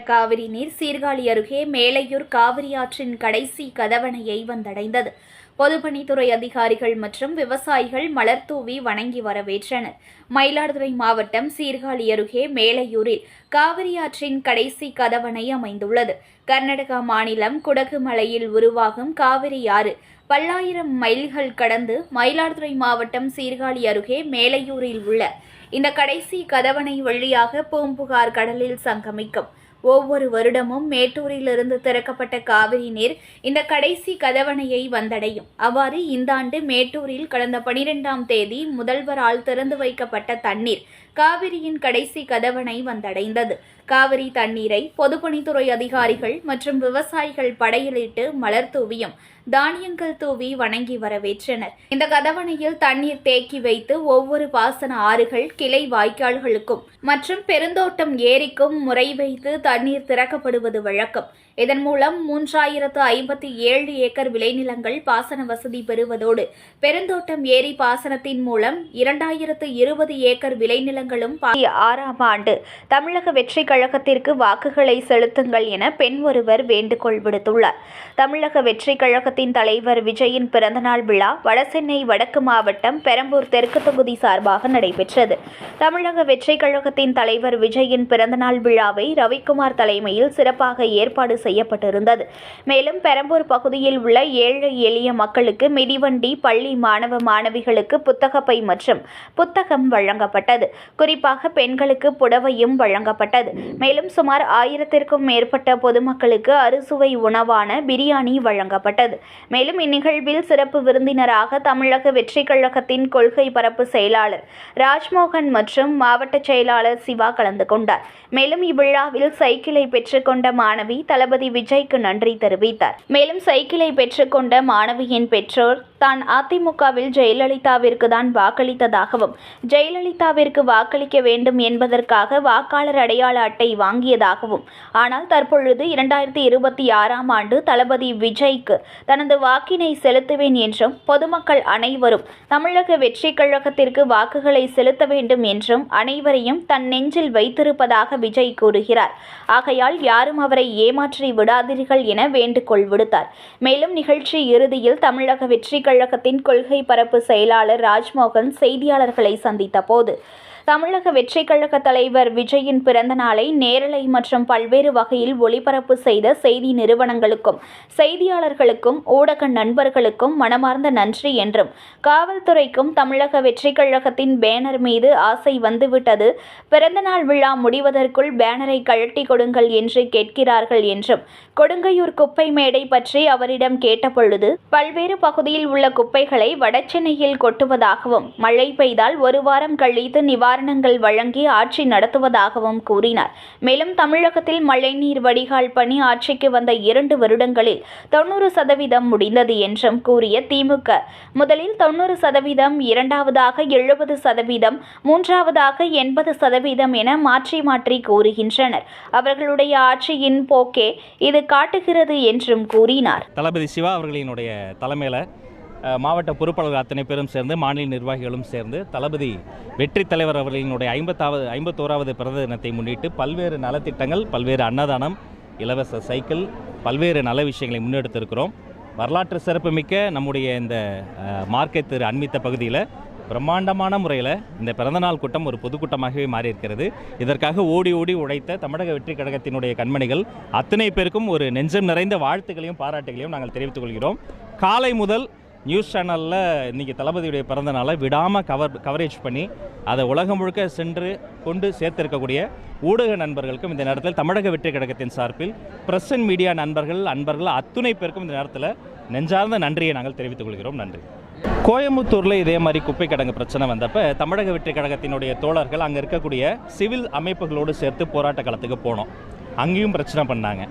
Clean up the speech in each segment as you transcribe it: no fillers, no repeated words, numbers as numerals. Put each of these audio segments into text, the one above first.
காவிரி நீர் சீர்காழி அருகே மேலையூர் காவிரி ஆற்றின் கடைசி கதவணையை வந்தடைந்தது. பொதுப்பணித்துறை அதிகாரிகள் மற்றும் விவசாயிகள் மலர்தூவி வணங்கி வரவேற்றனர். மயிலாடுதுறை மாவட்டம் சீர்காழி அருகே மேலையூரில் காவிரி ஆற்றின் கடைசி கதவணை அமைந்துள்ளது. கர்நாடகா மாநிலம் குடகு மலையில் உருவாகும் காவிரி ஆறு பல்லாயிரம் மைல்கள் கடந்து மயிலாடுதுறை மாவட்டம் சீர்காழி அருகே மேலையூரில் உள்ள இந்த கடைசி கதவணை வழியாக பூம்புகார் கடலில் சங்கமிக்கும். ஒவ்வொரு வருடமும் மேட்டூரிலிருந்து திறக்கப்பட்ட காவிரி நீர் இந்த கடைசி கதவணையை வந்தடையும். அவ்வாறு இந்த ஆண்டு மேட்டூரில் கடந்த 12ஆம் தேதி முதல்வரால் திறந்து வைக்கப்பட்ட தண்ணீர் காவிரியின் கடைசி கதவணை வந்தடைந்தது. காவிரி தண்ணீரை பொதுப்பணித்துறை அதிகாரிகள் மற்றும் விவசாயிகள் படையலிட்டு மலர் தூவியும் தானியங்கள் தூவி வணங்கி வரவேற்றனர். இந்த கதவணையில் தண்ணீர் தேக்கி வைத்து ஒவ்வொரு பாசன ஆறுகள், கிளை வாய்க்கால்களுக்கும் மற்றும் பெருந்தோட்டம் ஏரிக்கும் முறை வைத்து தண்ணீர் திறக்கப்படுவது வழக்கம். இதன் மூலம் 3057 ஏக்கர் விளைநிலங்கள் பாசன வசதி பெறுவதோடு பெருந்தோட்டம் ஏரி பாசனத்தின் மூலம் 2020 ஏக்கர் விளைநிலங்களும் 6ஆம் ஆண்டு தமிழக வெற்றி கழகத்திற்கு வாக்குகளை செலுத்துங்கள் என பெண் ஒருவர் வேண்டுகோள் விடுத்துள்ளார். தமிழக வெற்றி கழகத்தின் தலைவர் விஜயின் பிறந்தநாள் விழா வடசென்னை வடக்கு மாவட்டம் பெரம்பூர் தெற்கு தொகுதி சார்பாக நடைபெற்றது. தமிழக வெற்றி கழகத்தின் தலைவர் விஜயின் பிறந்தநாள் விழாவை ரவிக்குமார் தலைமையில் சிறப்பாக ஏற்பாடு செய்யப்பட்டிருந்தது. மேலும் பெரம்பூர் பகுதியில் உள்ள ஏழை எளிய மக்களுக்கு மிதிவண்டி, பள்ளி மாணவ மாணவிகளுக்கு புத்தகப்பை மற்றும் புத்தகம் வழங்கப்பட்டது. குறிப்பாக பெண்களுக்கு புடவையும் வழங்கப்பட்டது. மேலும் சுமார் 1000க்கும் மேற்பட்ட பொதுமக்களுக்கு அறுசுவை உணவான பிரியாணி வழங்கப்பட்டது. மேலும் இந்நிகழ்வில் சிறப்பு விருந்தினராக தமிழக வெற்றி கழகத்தின் கொள்கை பரப்பு செயலாளர் ராஜ்மோகன் மற்றும் மாவட்ட செயலாளர் சிவா கலந்து கொண்டார். மேலும் இவ்விழாவில் சைக்கிளை பெற்றுக்கொண்ட மாணவி தளபதி விஜய்க்கு நன்றி தெரிவித்தார். மேலும் சைக்கிளை பெற்றுக்கொண்ட மாணவியின் பெற்றோர் தான் அதிமுகவில் ஜெயலலிதாவிற்கு தான் வாக்களித்ததாகவும் ஜெயலலிதாவிற்கு வாக்களிக்க வேண்டும் என்பதற்காக வாக்காளர் அடையாள அட்டை வாங்கியதாகவும், ஆனால் தற்பொழுது 2026ஆம் ஆண்டு தளபதி விஜய்க்கு தனது வாக்கினை செலுத்துவேன் என்றும் பொதுமக்கள் அனைவரும் தமிழக வெற்றி கழகத்திற்கு வாக்குகளை செலுத்த வேண்டும் என்றும் அனைவரையும் தன் நெஞ்சில் வைத்திருப்பதாக விஜய் கூறுகிறார். ஆகையால் யாரும் அவரை ஏமாற்றி விடாதீர்கள் என வேண்டுகோள் விடுத்தார். மேலும் நிகழ்ச்சி இறுதியில் தமிழக வெற்றி கழகத்தின் கொள்கை பரப்பு செயலாளர் ராஜ்மோகன் செய்தியாளர்களை சந்தித்த போது தமிழக வெற்றி கழக தலைவர் விஜயின் பிறந்த நாளை நேரலை மற்றும் பல்வேறு வகையில் ஒளிபரப்பு செய்த செய்தி நிறுவனங்களுக்கும் செய்தியாளர்களுக்கும் ஊடக நண்பர்களுக்கும் மனமார்ந்த நன்றி என்றும், காவல்துறைக்கும் தமிழக வெற்றி கழகத்தின் பேனர் மீது ஆசை வந்துவிட்டது, பிறந்தநாள் விழா முடிவதற்குள் பேனரை கழட்டி கொடுங்கள் என்று கேட்கிறார்கள் என்றும், கொடுங்கையூர் குப்பை மேடை பற்றி அவரிடம் கேட்டபொழுது பல்வேறு பகுதியில் உள்ள குப்பைகளை வடசென்னையில் கொட்டுவதாகவும், மழை பெய்தால் ஒரு வாரம் கழித்து நிவாரணங்கள் வழங்கி ஆட்சி நடத்துவதாகவும் கூறினார். மேலும் தமிழகத்தில் மழைநீர் வடிகால் பணி ஆட்சிக்கு வந்த 2 வருடங்களில் 90% முடிந்தது என்றும் கூறிய திமுக முதலில் 90%, இரண்டாவதாக 70%, மூன்றாவதாக 80% என மாற்றி மாற்றி கூறுகின்றனர். அவர்களுடைய ஆட்சியின் போக்கே இது காட்டுகிறது என்றும் கூறினார். தளபதி சிவா அவர்களினுடைய தலைமையில் மாவட்ட பொறுப்பாளர்கள் அத்தனை பேரும் சேர்ந்து மாநில நிர்வாகிகளும் சேர்ந்து தளபதி வெற்றி தலைவர் அவர்களினுடைய 51வது பிறந்த தினத்தை முன்னிட்டு பல்வேறு நலத்திட்டங்கள், பல்வேறு அன்னதானம், இலவச சைக்கிள், பல்வேறு நல விஷயங்களை முன்னெடுத்திருக்கிறோம். வரலாற்று சிறப்புமிக்க நம்முடைய இந்த மார்க்கெட் திரு அண்மித்த பகுதியில் பிரம்மாண்டமான முறையில் இந்த பிறந்தநாள் கூட்டம் ஒரு பொதுக்கூட்டமாகவே மாறியிருக்கிறது. இதற்காக ஓடி ஓடி உழைத்த தமிழக வெற்றி கழகத்தினுடைய கண்மணிகள் அத்தனை பேருக்கும் ஒரு நெஞ்சம் நிறைந்த வாழ்த்துக்களையும் பாராட்டுகளையும் நாங்கள் தெரிவித்துக் கொள்கிறோம். காலை முதல் நியூஸ் சேனலில் இன்றைக்கி தளபதியுடைய பிறந்த நாளை விடாமல் கவரேஜ் பண்ணி அதை உலகம் முழுக்க சென்று கொண்டு சேர்த்திருக்கக்கூடிய ஊடக நண்பர்களுக்கும் இந்த நேரத்தில் தமிழக வெற்றி கழகத்தின் சார்பில் பிரஸ் அண்ட் மீடியா அன்பர்கள் அத்துணை பேருக்கும் இந்த நேரத்தில் நெஞ்சார்ந்த நன்றியை நாங்கள் தெரிவித்துக் கொள்கிறோம். நன்றி. கோயம்புத்தூரில் இதே மாதிரி குப்பை கிடங்கு பிரச்சனை வந்தப்போ தமிழக வெற்றி கழகத்தினுடைய தோழர்கள் அங்கே இருக்கக்கூடிய சிவில் அமைப்புகளோடு சேர்த்து போராட்ட களத்துக்கு போனோம். அங்கேயும் பிரச்சனை பண்ணாங்க.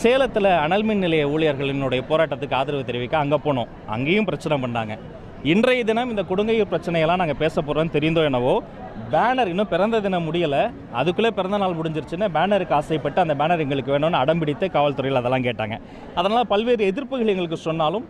சேலத்தில் அனல்மின் நிலைய ஊழியர்களினுடைய போராட்டத்துக்கு ஆதரவு தெரிவிக்க அங்கே போனோம். அங்கேயும் பிரச்சனை பண்ணாங்க. இன்றைய தினம் இந்த கொடுங்கையூர் பிரச்சனையெல்லாம் நாங்கள் பேச போகிறோன்னு தெரிந்தோ என்னவோ பேனர் இன்னும் பிறந்த தினம் முடியலை, அதுக்குள்ளே பிறந்த நாள் முடிஞ்சிருச்சுன்னா பேனருக்கு ஆசைப்பட்டு அந்த பேனர் எங்களுக்கு வேணும்னு அடம்பிடித்து காவல்துறையில் அதெல்லாம் கேட்டாங்க. அதனால் பல்வேறு எதிர்ப்புகள் எங்களுக்கு சொன்னாலும்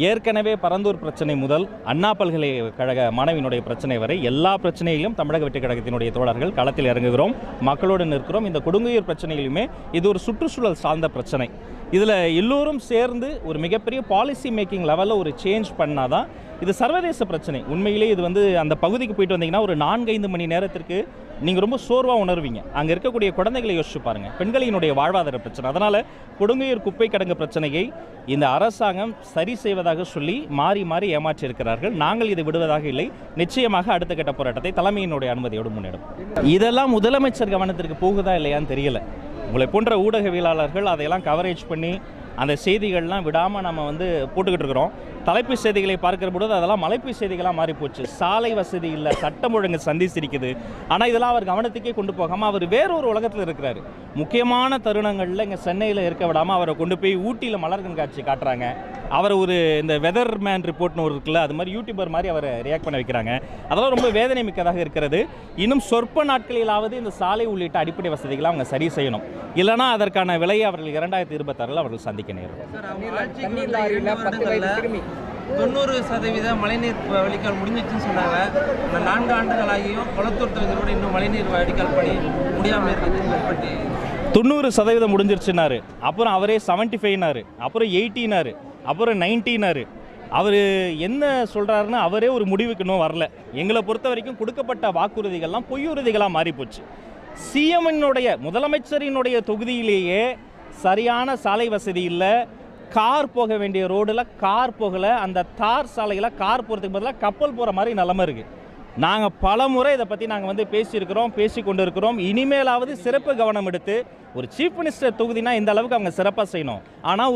ஏற்கனவே பரந்தூர் பிரச்சனை முதல் அண்ணா பல்கலைக்கழக மாணவியினுடைய பிரச்சனை வரை எல்லா பிரச்சனையிலும் தமிழக வெற்றி கழகத்தினுடைய தோழர்கள் களத்தில் இறங்குகிறோம், மக்களோடு நிற்கிறோம். இந்த கொடுங்கையூர் பிரச்சனையிலுமே இது ஒரு சுற்றுச்சூழல் சார்ந்த பிரச்சனை. இதில் எல்லோரும் சேர்ந்து ஒரு மிகப்பெரிய பாலிசி மேக்கிங் லெவலில் ஒரு சேஞ்ச் பண்ணாதான் இது சர்வதேச பிரச்சனை. உண்மையிலே இது அந்த பகுதிக்கு போயிட்டு வந்தீங்கன்னா ஒரு 4-5 மணி நேரத்திற்கு நீங்கள் ரொம்ப சோர்வாக உணர்வீங்க. அங்கே இருக்கக்கூடிய குழந்தைகளை யோசிச்சு பாருங்கள், பெண்களினுடைய வாழ்வாதார பிரச்சனை. அதனால் கொடுங்கையூர் குப்பை கிடங்கு பிரச்சனையை இந்த அரசாங்கம் சரி செய்வதாக சொல்லி மாறி மாறி ஏமாற்றியிருக்கிறார்கள். நாங்கள் இது விடுவதாக இல்லை. நிச்சயமாக அடுத்த கட்ட போராட்டத்தை தலைமையினுடைய அனுமதியோடு முன்னெடும். இதெல்லாம் முதலமைச்சர் கவனத்திற்கு போகுதா இல்லையான்னு தெரியல. உங்களை போன்ற ஊடகவியலாளர்கள் அதையெல்லாம் கவரேஜ் பண்ணி அந்த செய்திகள்லாம் விடாமல் நம்ம போட்டுக்கிட்டு இருக்கிறோம். தலைப்பு செய்திகளை பார்க்கிற பொழுது அதெல்லாம் மலைப்பு செய்திகளாக மாறிப்போச்சு. சாலை வசதி இல்லை, சட்டம் ஒழுங்கு சந்திச்சிருக்குது. ஆனால் இதெல்லாம் அவர் கவனத்துக்கே கொண்டு போகாமல் அவர் வேறொரு உலகத்தில் இருக்கிறாரு. முக்கியமான தருணங்களில் இங்கே சென்னையில் இருக்க விடாமல் அவரை கொண்டு போய் ஊட்டியில் மலர் கண்காட்சி காட்டுறாங்க. அவர் இந்த வெதர் மேன் ரிப்போர்ட்னு ஒரு இருக்குல்ல, அது மாதிரி யூடியூபர் மாதிரி அவரை ரியாக்ட் பண்ண வைக்கிறாங்க. அதெல்லாம் ரொம்ப வேதனை மிக்கதாக இருக்கிறது. இன்னும் சொற்ப நாட்களிலாவது இந்த சாலை உள்ளிட்ட அடிப்படை வசதிகளை அவங்க சரி செய்யணும். இல்லைனா அதற்கான விலையை அவர்கள் 2026 அவர்கள் சந்திக்க நேரும். 90% மழைநீர் வடிகால் முடிஞ்சிச்சுன்னு சொன்னாங்க. 4 ஆண்டுகளாகியும் குளத்தூர் தொகுதியோடு இன்னும் மழைநீர் வடிகால் பணி முடியாமல் இருக்குது. 90% முடிஞ்சிருச்சுனாரு, அப்புறம் அவரே 75னாரு, அப்புறம் 80னாரு, அப்புறம் 90னாரு. அவர் என்ன சொல்கிறாருன்னு அவரே ஒரு முடிவுக்கு இன்னும் வரல. எங்களை பொறுத்த வரைக்கும் கொடுக்கப்பட்ட வாக்குறுதிகள்லாம் பொய்யுறுதிகளாக மாறிப்போச்சு. சிஎம்னுடைய முதலமைச்சரினுடைய தொகுதியிலேயே சரியான சாலை வசதி இல்லை. கார் போக வேண்டிய ரோடில் கார் போகலை. அந்த தார் சாலையில் கார் போகிறதுக்கு பதிலாக கப்பல் போகிற மாதிரி நிலமை இருக்குது. நாங்கள் பல முறை இதை பற்றி நாங்கள் பேசியிருக்கிறோம், பேசி கொண்டு இருக்கிறோம். இனிமேலாவது சிறப்பு கவனம் எடுத்து ஒரு சீஃப் மினிஸ்டர் தொகுதினா இந்த அளவுக்கு அவங்க சிறப்பாக செய்யணும். ஆனால்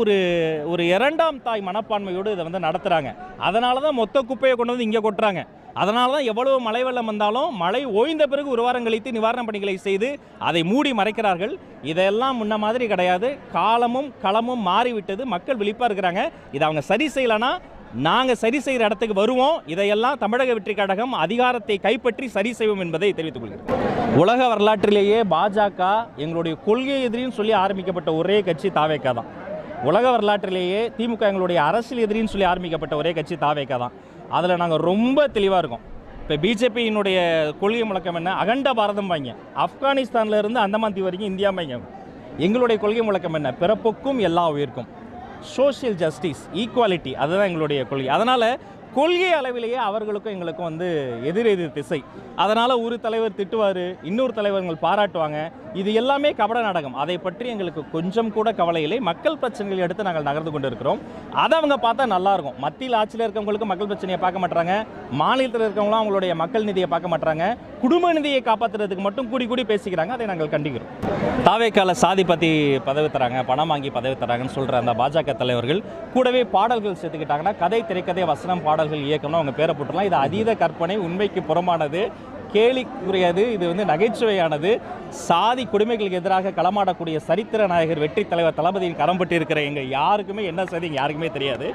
ஒரு இரண்டாம் தாய் மனப்பான்மையோடு இதை நடத்துகிறாங்க. அதனால தான் மொத்த குப்பையை கொண்டு இங்கே கொட்டுறாங்க. அதனால தான் எவ்வளவு மழை வெள்ளம் வந்தாலும் மழை ஓய்ந்த பிறகு ஒரு வாரம் கழித்து நிவாரணப் பணிகளை செய்து அதை மூடி மறைக்கிறார்கள். இதெல்லாம் முன்ன மாதிரி கிடையாது. காலமும் களமும் மாறிவிட்டது. மக்கள் விழிப்பாக இருக்கிறாங்க. இதை அவங்க சரி செய்யலைன்னா நாங்கள் சரி செய்கிற இடத்துக்கு வருவோம். இதையெல்லாம் தமிழக வெற்றி கழகம் அதிகாரத்தை கைப்பற்றி சரி செய்வோம் என்பதை தெரிவித்துக் கொள்கிறேன். உலக வரலாற்றிலேயே பாஜக எங்களுடைய கொள்கை எதிரின்னு சொல்லி ஆரம்பிக்கப்பட்ட ஒரே கட்சி தாவேகா தான். உலக வரலாற்றிலேயே திமுக எங்களுடைய அரசியல் எதிரின்னு சொல்லி ஆரம்பிக்கப்பட்ட ஒரே கட்சி தாவேகா தான். அதில் நாங்கள் ரொம்ப தெளிவாக இருக்கோம். இப்போ பிஜேபியினுடைய கொள்கை முழக்கம் என்ன? அகண்ட பாரதம் வாங்க. ஆப்கானிஸ்தானில் இருந்து அந்தமான் தீவு வரைக்கும் இந்தியா வாங்க. எங்களுடைய கொள்கை முழக்கம் என்ன? பிறப்புக்கும் எல்லா உயிர்க்கும். சோஷியல் ஜஸ்டிஸ், ஈக்குவாலிட்டி, அதுதான் எங்களுடைய கொள்கை. அதனால் கொள்கை அளவிலேயே அவர்களுக்கும் எங்களுக்கும் எதிர் திசை. அதனால் ஒரு தலைவர் திட்டுவார், இன்னொரு தலைவர்கள் பாராட்டுவாங்க. இது எல்லாமே கபட நாடகம். அதை பற்றி எங்களுக்கு கொஞ்சம் கூட கவலை இல்லை. மக்கள் பிரச்சனைகளை எடுத்து நாங்கள் நகர்ந்து கொண்டு இருக்கிறோம். அதை அவங்க பார்த்தா நல்லாயிருக்கும். மத்தியில் ஆட்சியில் இருக்கவங்களுக்கு மக்கள் பிரச்சனையை பார்க்க மாட்டாங்க. மாநிலத்தில் இருக்கவங்களும் அவங்களுடைய மக்கள் நிதியை பார்க்க மாட்டாங்க. குடும்ப நிதியை காப்பாற்றுறதுக்கு மட்டும் கூடி பேசிக்கிறாங்க. அதை நாங்கள் கண்டிக்கிறோம். தாவேக்கால சாதி பற்றி பதவி தராங்க, பணம் வாங்கி பதவி தராங்கன்னு சொல்கிற அந்த பாஜக தலைவர்கள் கூடவே பாடல்கள் சேர்த்துக்கிட்டாங்கன்னா கதை, திரைக்கதை, வசனம், பாடல்கள், இயக்கம்னு அவங்க பேரை போட்டுடலாம். இது அதீத கற்பனை, உண்மைக்கு புறமானது, கேலிக்குரியது. இது நகைச்சுவையானது. சாதி கொடுமைகளுக்கு எதிராக களமாடக்கூடிய சரித்திர நாயகர் வெற்றி தலைவர் தளபதியின் கரம் பட்டு இருக்கிற எங்கள் யாருக்குமே என்ன சாதி யாருக்குமே தெரியாது.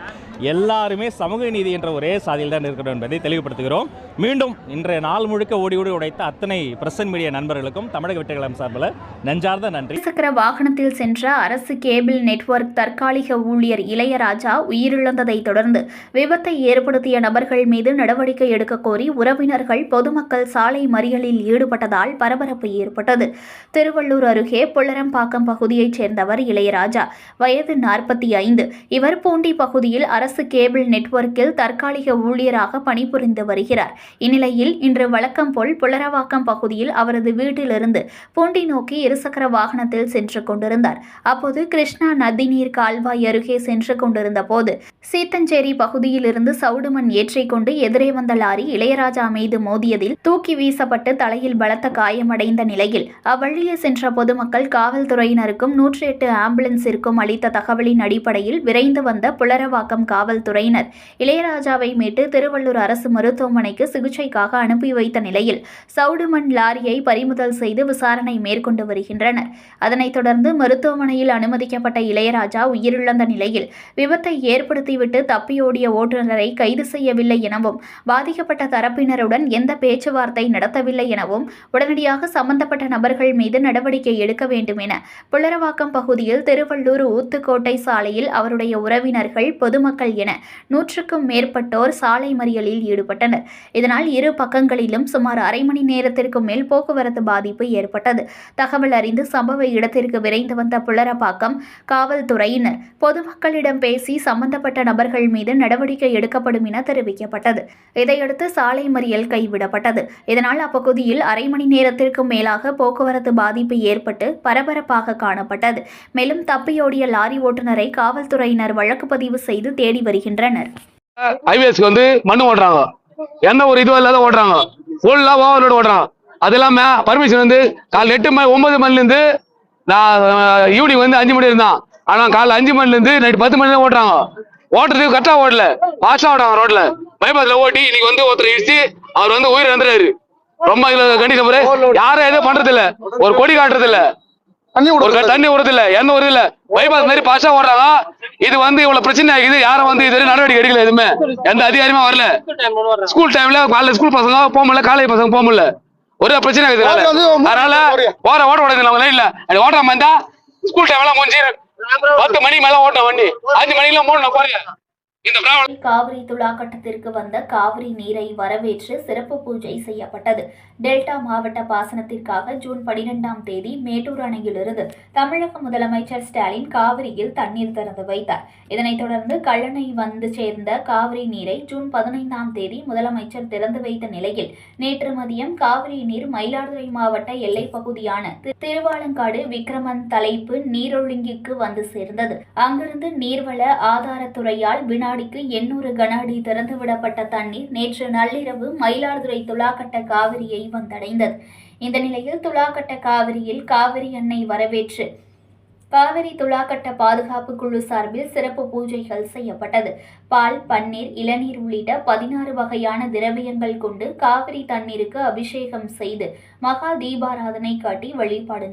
எல்லாருமே சமூக நீதி என்ற ஒரே சாதியில் தான் இருக்கிறோம் என்பதை தெளிவுபடுத்துகிறோம். மீண்டும் இன்றைய நாள் முழுக்க ஓடி உடைத்த அத்தனை பிரசன்ட் மீடியா நண்பர்களுக்கும் தமிழக வெற்றி கழகம் சார்பில் நெஞ்சார்ந்த நன்றி. சக்கர வாகனத்தில் சென்ற அரசு கேபிள் நெட்வொர்க் தற்காலிக ஊழியர் இளையராஜா உயிரிழந்ததை தொடர்ந்து விபத்தை ஏற்படுத்திய நபர்கள் மீது நடவடிக்கை எடுக்க கோரி உறவினர்கள், பொதுமக்கள் சாலை மறியலில் ஈடுபட்டதால் பரபரப்பு ஏற்பட்டது. திருவள்ளூர் அருகே புல்லரம்பாக்கம் பகுதியைச் சேர்ந்தவர் இளையராஜா. வயது 45. இவர் பூண்டி பகுதியில் அரசு கேபிள் நெட்வொர்க்கில் தற்காலிக ஊழியராக பணிபுரிந்து வருகிறார். இந்நிலையில் இன்று வழக்கம் போல் புல்லரவாக்கம் பகுதியில் அவரது வீட்டிலிருந்து பூண்டி நோக்கி இருசக்கர வாகனத்தில் சென்று கொண்டிருந்தார். அப்போது கிருஷ்ணா நதிநீர் கால்வாய் அருகே சென்று கொண்டிருந்த போது சீத்தஞ்சேரி பகுதியிலிருந்து சவுடுமண் ஏற்றிக்கொண்டு எதிரே வந்த லாரி இளையராஜா மீது மோதியதில் தூக்கி வீசப்பட்டு தலையில் பலத்த காயமடைந்த நிலையில் அவ்வழியே சென்ற பொதுமக்கள் காவல்துறையினருக்கும் 108 ஆம்புலன்ஸிற்கும் அளித்த தகவலின் அடிப்படையில் விரைந்து வந்த புல்லரவாக்கம் காவல்துறையினர் இளையராஜாவை மீட்டு திருவள்ளூர் அரசு மருத்துவமனைக்கு சிகிச்சைக்காக அனுப்பி வைத்த நிலையில் சவுடுமண் லாரியை பறிமுதல் செய்து விசாரணை மேற்கொண்டு வருகின்றனர். அதனைத் தொடர்ந்து மருத்துவமனையில் அனுமதிக்கப்பட்ட இளையராஜா உயிரிழந்த நிலையில் விபத்தை ஏற்படுத்திவிட்டு தப்பியோடிய ஓட்டுநரை கைது செய்யவில்லை எனவும் பாதிக்கப்பட்ட தரப்பினருடன் எந்த பேச்சுவார்த்தை நடத்தவில்லை எனவும் உடனடியாக சம்பந்தப்பட்ட நபர்கள் மீது நடவடிக்கை எடுக்க வேண்டும் என புல்லரவாக்கம் பகுதியில் திருவள்ளூர் ஊத்துக்கோட்டை சாலையில் அவருடைய உறவினர்கள், பொதுமக்கள் என 100க்கும் மேற்பட்டோர் சாலை மறியலில் ஈடுபட்டனர். இதனால் இரு பக்கங்களிலும் சுமார் அரை மணி நேரத்திற்கு மேல் போக்குவரத்து பாதிப்பு ஏற்பட்டது. தகவல் அறிந்து சம்பவ இடத்திற்கு விரைந்து வந்த புல்லரப்பாக்கம் காவல்துறையினர் பொதுமக்களிடம் பேசி சம்பந்தப்பட்ட நபர்கள் மீது நடவடிக்கை எடுக்கப்படும் என தெரிவிக்கப்பட்டது. இதையடுத்து சாலை மறியல் கைவிடப்பட்டது. இதனால் அப்பகுதியில் அரை மணி நேரத்திற்கும் மேலாக போக்குவரத்து பாதிப்பு ஏற்பட்டு பரபரப்பாக காணப்பட்டது. மேலும் தப்பியோடிய லாரி ஓட்டுநரை காவல்துறையினர் வழக்கு பதிவு செய்து தேடி வருகின்றனர். ஹைவேஸ்க்கு வந்து மண்ணு ஓட்டுறாங்க, எந்த ஒரு இதுவும் இல்லாத ஓட்டுறாங்க, ஃபுல்லா ஓவர்லோடு ஓட்டுறாங்க. அது இல்லாம பர்மிஷன் வந்து காலை 9 மணிலேருந்து நான் ஈவினிங் வந்து 5 மணி இருந்தான். ஆனா காலை 5 மணிலேருந்து நைட்டு 10 மணி தான் ஓட்டுறாங்க. ஓட்டுறதுக்கு கரெக்டா ஓடல, பாஸ்டா ஓடுறாங்க. ரோட்ல பைபாஸ்ல ஓட்டி இன்னைக்கு வந்து ஒருத்தர் இடிச்சு அவர் வந்து உயிர் வந்துறாரு. ரொம்ப கண்டிப்பா யாரும் எதுவும் பண்றது இல்ல, ஒரு கொடி காட்டுறது இல்ல, ஒரு தண்ணி விடுறது இல்ல, எந்த ஒரு இல்ல. பைபாஸ் மாதிரி பாஸ்டா ஓடுறாங்க. இது வந்து இவ்வளவு பிரச்சனை ஆகுது. யாரும் வந்து இதுவரை நடவடிக்கை எடுக்கல, எதுவுமே எந்த அதிகாரமா வரல. ஸ்கூல் டைம்ல காலைல ஸ்கூல் பசங்க போக முடியல, காலேஜ் பசங்க போக முடியல. ஒரே பிரச்சனை இருக்குது. அதனால ஓட்ட ஓடுறது இல்ல, ஓட்டுற மாதிரி ஸ்கூல் டைம் எல்லாம் கொஞ்சம் 10 மணி மேல ஓட்ட வண்டி 5 மணிக்கெல்லாம் மூணு போறேன். காவிரி துலாக்கட்டத்திற்கு வந்த காவிரி நீரை வரவேற்று சிறப்பு பூஜை செய்யப்பட்டது. டெல்டா மாவட்ட பாசனத்திற்காக ஜூன் 12ஆம் தேதி மேட்டூர் அணையிலிருந்து தமிழக முதலமைச்சர் ஸ்டாலின் காவிரியில் தண்ணீர் திறந்து வைத்தார். இதனைத் தொடர்ந்து கல்லணை வந்து சேர்ந்த காவிரி நீரை ஜூன் 15ஆம் தேதி முதலமைச்சர் திறந்து வைத்த நிலையில் நேற்று மதியம் காவிரி நீர் மயிலாடுதுறை மாவட்ட எல்லைப் பகுதியான திருவாலங்காடு விக்கிரமன் தலைப்பு நீரொழுங்கிற்கு வந்து சேர்ந்தது. அங்கிருந்து நீர்வள ஆதாரத்துறையால் வினாடிக்கு 800 கன அடி திறந்துவிடப்பட்ட தண்ணீர் நேற்று நள்ளிரவு மயிலாடுதுறை துலாக்கட்ட காவிரியை வந்தடைந்தது. இந்த நிலையில் துலாக்கட்ட காவிரியில் காவிரி அன்னை வரவேற்று காவிரி துலாக்கட்ட பாதுகாப்பு குழு சார்பில் சிறப்பு பூஜைகள் செய்யப்பட்டது. பால், பன்னீர், இளநீர் உள்ளிட்ட 16 வகையான திரவியங்கள் கொண்டு காவிரி தண்ணீருக்கு அபிஷேகம் செய்து மகா தீபாராதனை காட்டி வழிபாடு